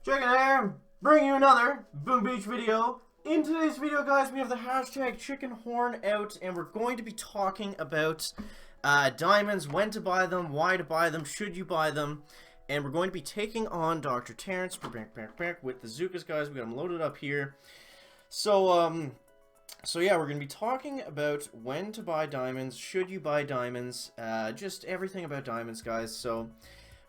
Chicken Air, bring you another Boom Beach video. In today's video, guys, we have the hashtag Chicken Horn out, and we're going to be talking about diamonds, when to buy them, why to buy them, should you buy them, and we're going to be taking on Dr. Terrence with the Zookas, guys. We got them loaded up here. So yeah, we're going to be talking about when to buy diamonds, should you buy diamonds, just everything about diamonds, guys. So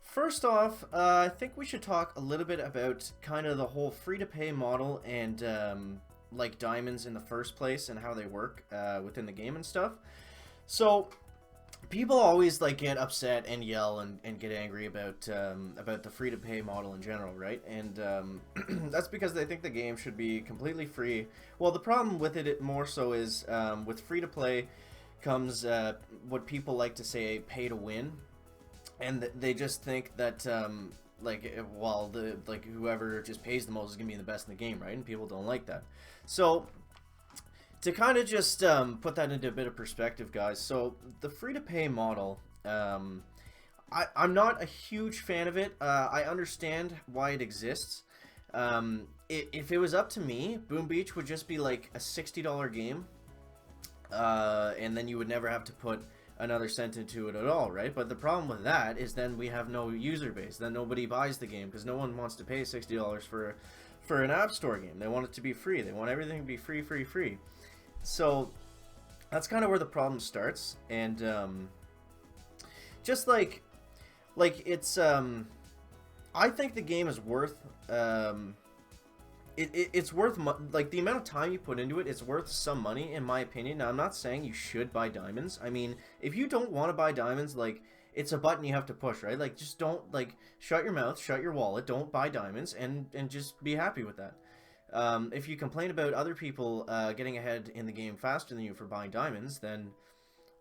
first off, I think we should talk a little bit about kind of the whole free-to-pay model and like diamonds in the first place and how they work within the game and stuff. So people always like get upset and yell and get angry about the free-to-pay model in general, right? And that's because they think the game should be completely free. Well, the problem with it more so is with free-to-play comes what people like to say pay-to-win. And they just think that, whoever just pays the most is going to be the best in the game, right? And people don't like that. So, to kind of just put that into a bit of perspective, guys, so the free-to-pay model, I'm not a huge fan of it. I understand why it exists. If it was up to me, Boom Beach would just be like a $60 game, and then you would never have to put another cent into it at all, right? But the problem with that is then we have no user base. Then nobody buys the game because no one wants to pay $60 for an App Store game. They want it to be free. They want everything to be free. So that's kind of where the problem starts. And just like it's I think the game is worth it's worth like the amount of time you put into it. It's worth some money, in my opinion. Now, I'm not saying you should buy diamonds. I mean, if you don't want to buy diamonds, like, it's a button you have to push, right? Like, just don't, like, shut your mouth, shut your wallet, don't buy diamonds, and just be happy with that. If you complain about other people getting ahead in the game faster than you for buying diamonds, then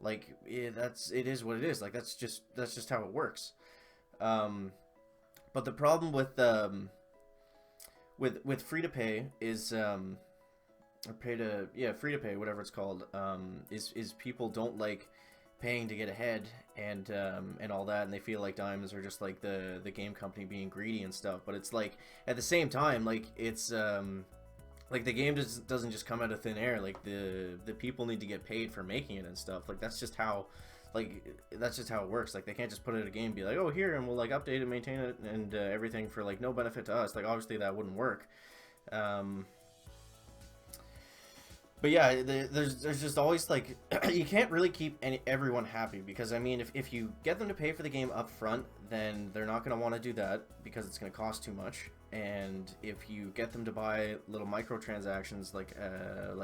like it is what it is. Like, that's just how it works. But the problem with free to pay is free to pay, whatever it's called, is people don't like paying to get ahead and all that, and they feel like diamonds are just like the game company being greedy and stuff. But it's like at the same time, like it's like the game doesn't just come out of thin air. Like the people need to get paid for making it and stuff. Like that's just how it works. Like they can't just put it in a game and be like, oh, here, and we'll like update it, maintain it, and everything for like no benefit to us. Like obviously that wouldn't work. But yeah, there's just always like you can't really keep everyone happy, because I mean if you get them to pay for the game up front, then they're not going to want to do that because it's going to cost too much. And if you get them to buy little microtransactions like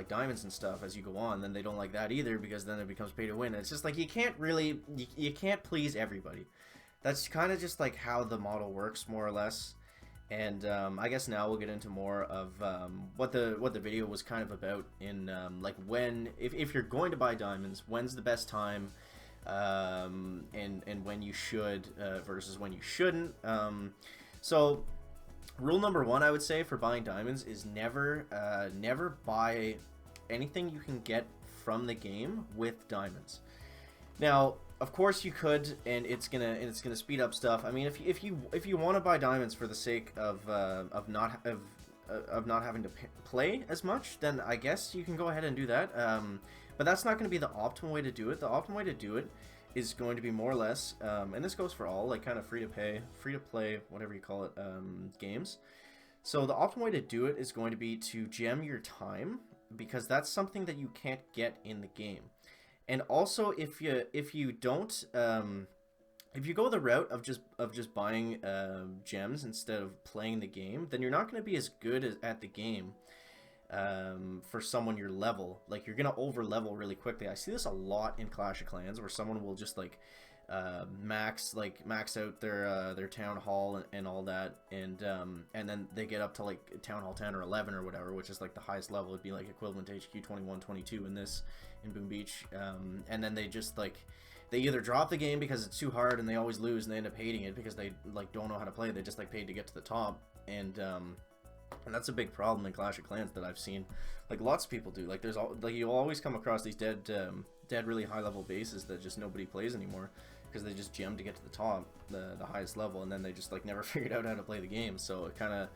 diamonds and stuff as you go on, then they don't like that either, because then it becomes pay to win. It's just like you can't really you can't please everybody. That's kind of just like how the model works, more or less. And I guess now we'll get into more of what the video was kind of about in like when if you're going to buy diamonds, when's the best time, and when you should versus when you shouldn't. So rule number one, I would say, for buying diamonds is never buy anything you can get from the game with diamonds. Now, of course you could, and it's gonna speed up stuff. I mean, if you want to buy diamonds for the sake of not having to play as much, then I guess you can go ahead and do that. But that's not going to be the optimal way to do it. The optimal way to do it is going to be more or less, and this goes for all like kind of free to play, whatever you call it, games. So the optimal way to do it is going to be to gem your time, because that's something that you can't get in the game. And also, if you don't, if you go the route of just buying gems instead of playing the game, then you're not going to be as good at the game for someone your level. Like, you're going to over level really quickly. I see this a lot in Clash of Clans, where someone will just like max out their town hall and all that, and then they get up to like town hall 10 or 11 or whatever, which is like the highest level. It'd be like equivalent to HQ 21, 22 in Boom Beach, and then they just like they either drop the game because it's too hard and they always lose, and they end up hating it because they like don't know how to play. They just like paid to get to the top, and that's a big problem in Clash of Clans that I've seen. Like lots of people do. Like you'll always come across these dead really high level bases that just nobody plays anymore. because they just gemmed to get to the top, the highest level, and then they just like never figured out how to play the game. So it kind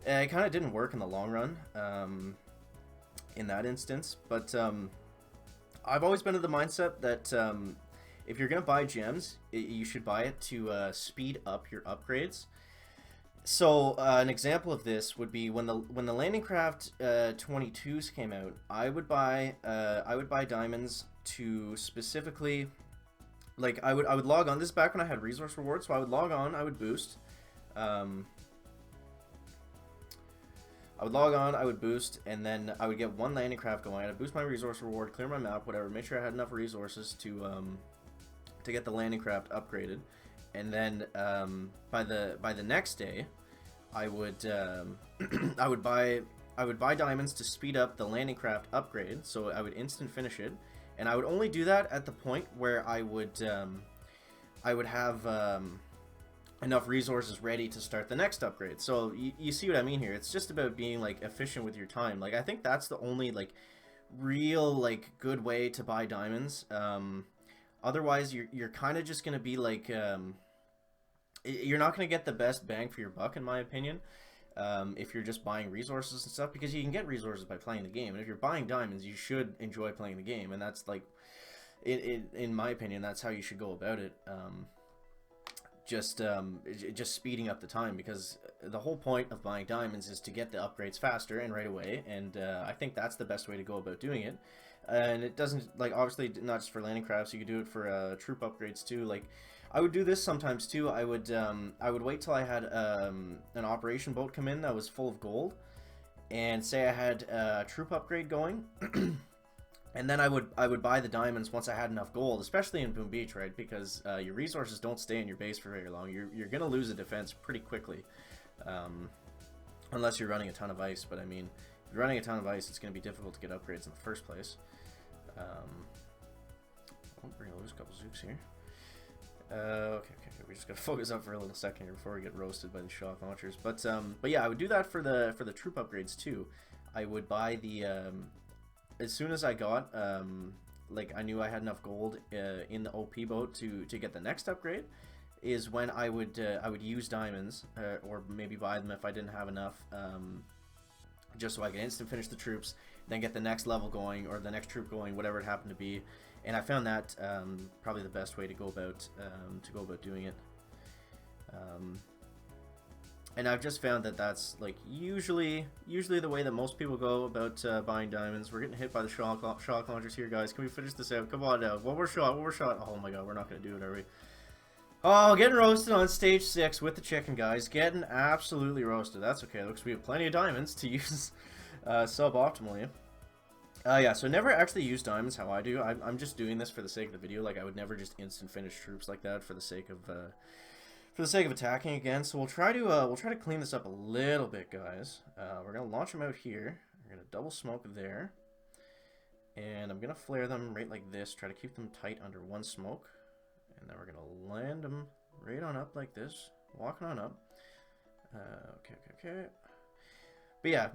of didn't work in the long run in that instance. But I've always been of the mindset that if you're gonna buy gems, you should buy it to speed up your upgrades. So an example of this would be when the Landing Craft 22s came out. I would buy diamonds to specifically, like I would log on. This is back when I had resource rewards, so I would log on. I would boost. I would log on. I would boost, and then I would get one Landing Craft going. I'd boost my resource reward, clear my map, whatever. Make sure I had enough resources to get the Landing Craft upgraded. And then by the next day, I would I would buy diamonds to speed up the Landing Craft upgrade. So I would instant finish it, and I would only do that at the point where I would have enough resources ready to start the next upgrade. So you see what I mean here? It's just about being like efficient with your time. Like I think that's the only like real like good way to buy diamonds. Otherwise, you're kind of just gonna be like you're not gonna get the best bang for your buck, in my opinion, if you're just buying resources and stuff, because you can get resources by playing the game, and if you're buying diamonds, you should enjoy playing the game, and that's like, in my opinion, that's how you should go about it. Just speeding up the time, because the whole point of buying diamonds is to get the upgrades faster and right away, and I think that's the best way to go about doing it. And it doesn't, like, obviously not just for Landing Crafts, you could do it for troop upgrades too. Like, I would do this sometimes too. I would wait till I had an operation boat come in that was full of gold, and say I had a troop upgrade going, and then I would buy the diamonds once I had enough gold, especially in Boom Beach, right? Because your resources don't stay in your base for very long. You're gonna lose a defense pretty quickly, unless you're running a ton of ice. But I mean, if you're running a ton of ice, it's gonna be difficult to get upgrades in the first place. We're gonna lose a couple zooks here. Okay, we just gotta focus up for a little second here before we get roasted by the shock launchers. But yeah, I would do that for the troop upgrades too. I would buy the as soon as I got like I knew I had enough gold in the OP boat to get the next upgrade, is when I would use diamonds or maybe buy them if I didn't have enough, just so I could instant finish the troops, then get the next level going or the next troop going, whatever it happened to be. And I found that probably the best way to go about doing it. And I've just found that that's like usually the way that most people go about buying diamonds. We're getting hit by the shock launchers here, guys. Can we finish this out? Come on now. One more shot. Oh my god, we're not gonna do it, are we? Oh, getting roasted on stage 6 with the chicken, guys. Getting absolutely roasted. That's okay. Looks we have plenty of diamonds to use suboptimally. Yeah, so never actually use diamonds how I do. I'm just doing this for the sake of the video. Like, I would never just instant finish troops like that for the sake of attacking again. So we'll try to clean this up a little bit, guys. We're gonna launch them out here. We're gonna double smoke there, and I'm gonna flare them right like this. Try to keep them tight under one smoke, and then we're gonna land them right on up like this, walking on up. Okay. But yeah,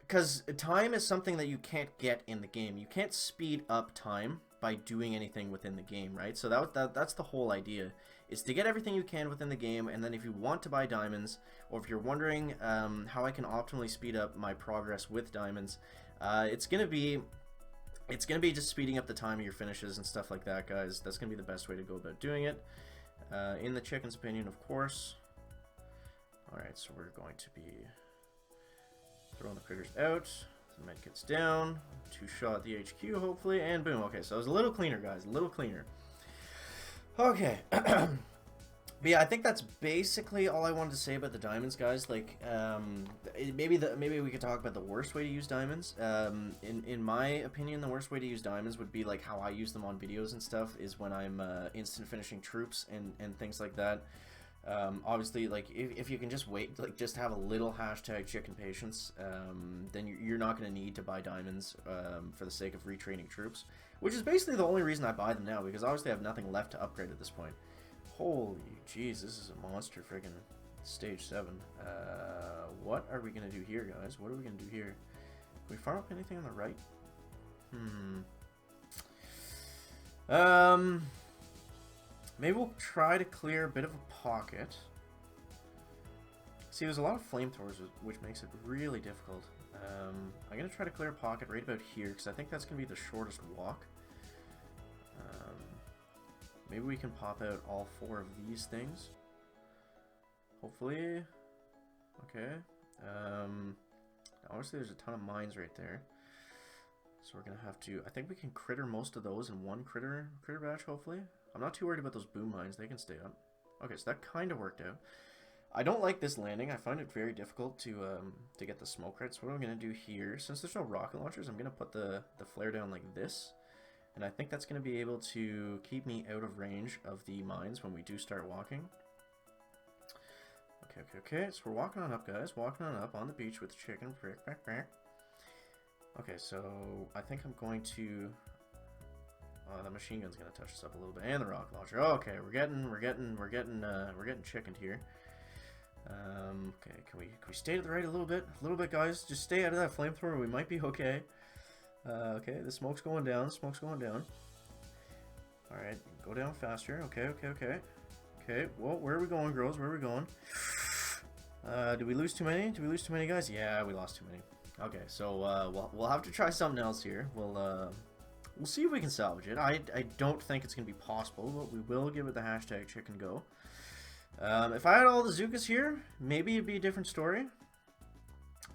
because time is something that you can't get in the game. You can't speed up time by doing anything within the game, right? So that's the whole idea, is to get everything you can within the game, and then if you want to buy diamonds, or if you're wondering how I can optimally speed up my progress with diamonds, it's gonna be just speeding up the time of your finishes and stuff like that, guys. That's gonna be the best way to go about doing it, in the chicken's opinion, of course. Alright, so we're going to be throwing the critters out. The medkit's down. 2-shot the HQ, hopefully, and boom. Okay, so it was a little cleaner, guys. A little cleaner. Okay. But yeah, I think that's basically all I wanted to say about the diamonds, guys. Like, maybe we could talk about the worst way to use diamonds. In my opinion, the worst way to use diamonds would be like how I use them on videos and stuff, is when I'm instant finishing troops and things like that. Obviously, like, if you can just wait, like, just have a little hashtag chicken patience, then you're not going to need to buy diamonds for the sake of retraining troops, which is basically the only reason I buy them now, because obviously I have nothing left to upgrade at this point. Holy jeez, this is a monster friggin' stage 7. What are we going to do here, guys? What are we going to do here? Can we farm up anything on the right? Maybe we'll try to clear a bit of a pocket. See, there's a lot of flamethrowers, which makes it really difficult. I'm going to try to clear a pocket right about here, because I think that's going to be the shortest walk. Maybe we can pop out all 4 of these things. Hopefully. Okay. Obviously there's a ton of mines right there. So we're going to have to... I think we can critter most of those in one critter batch, hopefully. I'm not too worried about those boom mines. They can stay up. Okay, so that kind of worked out. I don't like this landing. I find it very difficult to get the smoke right. So what I'm going to do here, since there's no rocket launchers, I'm going to put the flare down like this. And I think that's going to be able to keep me out of range of the mines when we do start walking. Okay. So we're walking on up, guys. Walking on up on the beach with the chicken. Okay, so I think I'm going to... the machine gun's going to touch us up a little bit. And the rocket launcher. Okay, we're getting chickened here. Okay, can we stay to the right a little bit? A little bit, guys. Just stay out of that flamethrower. We might be okay. Okay, the smoke's going down. Smoke's going down. Alright, go down faster. Okay. Okay, well, where are we going, girls? Where are we going? Did we lose too many? Did we lose too many, guys? Yeah, we lost too many. Okay, so we'll have to try something else here. We'll see if we can salvage it. I don't think it's going to be possible, but we will give it the hashtag chicken go. If I had all the Zookas here, maybe it'd be a different story.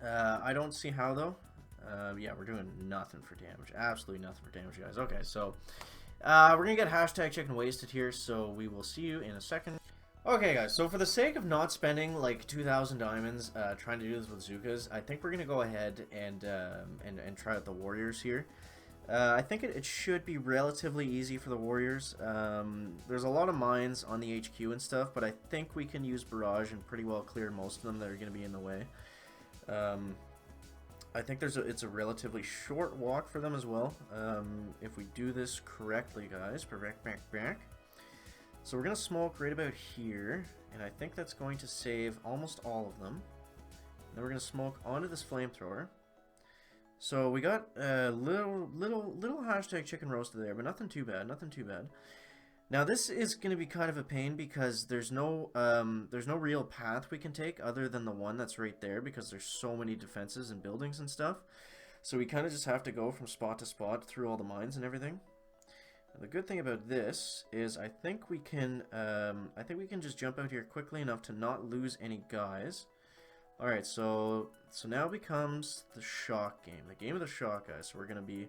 I don't see how, though. Yeah, we're doing nothing for damage. Absolutely nothing for damage, guys. Okay, so we're going to get hashtag chicken wasted here, so we will see you in a second. Okay, guys, so for the sake of not spending like 2,000 diamonds trying to do this with Zookas, I think we're going to go ahead and try out the warriors here. I think it should be relatively easy for the warriors. There's a lot of mines on the HQ and stuff, but I think we can use barrage and pretty well clear most of them that are going to be in the way. I think it's a relatively short walk for them as well. If we do this correctly, guys. Back. So we're going to smoke right about here, and I think that's going to save almost all of them. Then we're going to smoke onto this flamethrower. So we got a little hashtag chicken roasted there, but nothing too bad, Now this is going to be kind of a pain because there's no real path we can take other than the one that's right there because there's so many defenses and buildings and stuff. So we kind of just have to go from spot to spot through all the mines and everything. And the good thing about this is I think we can just jump out here quickly enough to not lose any guys. Alright, so now becomes the shock game. The game of the shock, guys. So we're going to be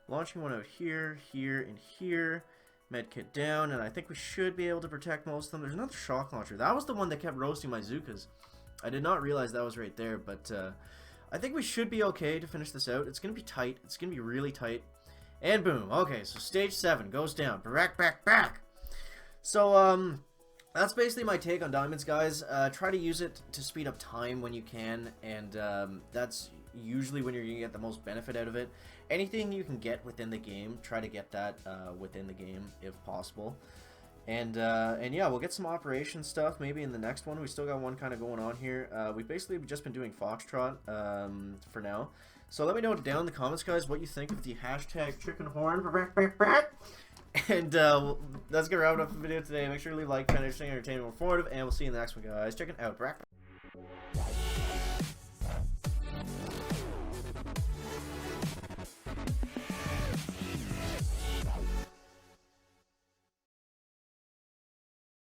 launching one out here, and here. Medkit down, and I think we should be able to protect most of them. There's another shock launcher. That was the one that kept roasting my Zookas. I did not realize that was right there, but I think we should be okay to finish this out. It's going to be tight. It's going to be really tight. And boom. Okay, so stage 7 goes down. Back. So, that's basically my take on diamonds, guys. Try to use it to speed up time when you can, and that's usually when you're going to get the most benefit out of it. Anything you can get within the game, try to get that within the game if possible. And yeah, we'll get some operation stuff maybe in the next one. We still got one kind of going on here. We've basically just been doing Foxtrot for now. So let me know down in the comments, guys, what you think of the hashtag chicken horn. And that's going to wrap up the video today. Make sure to leave a like, kind of interesting, entertaining, informative, and we'll see you in the next one, guys. Chicken out.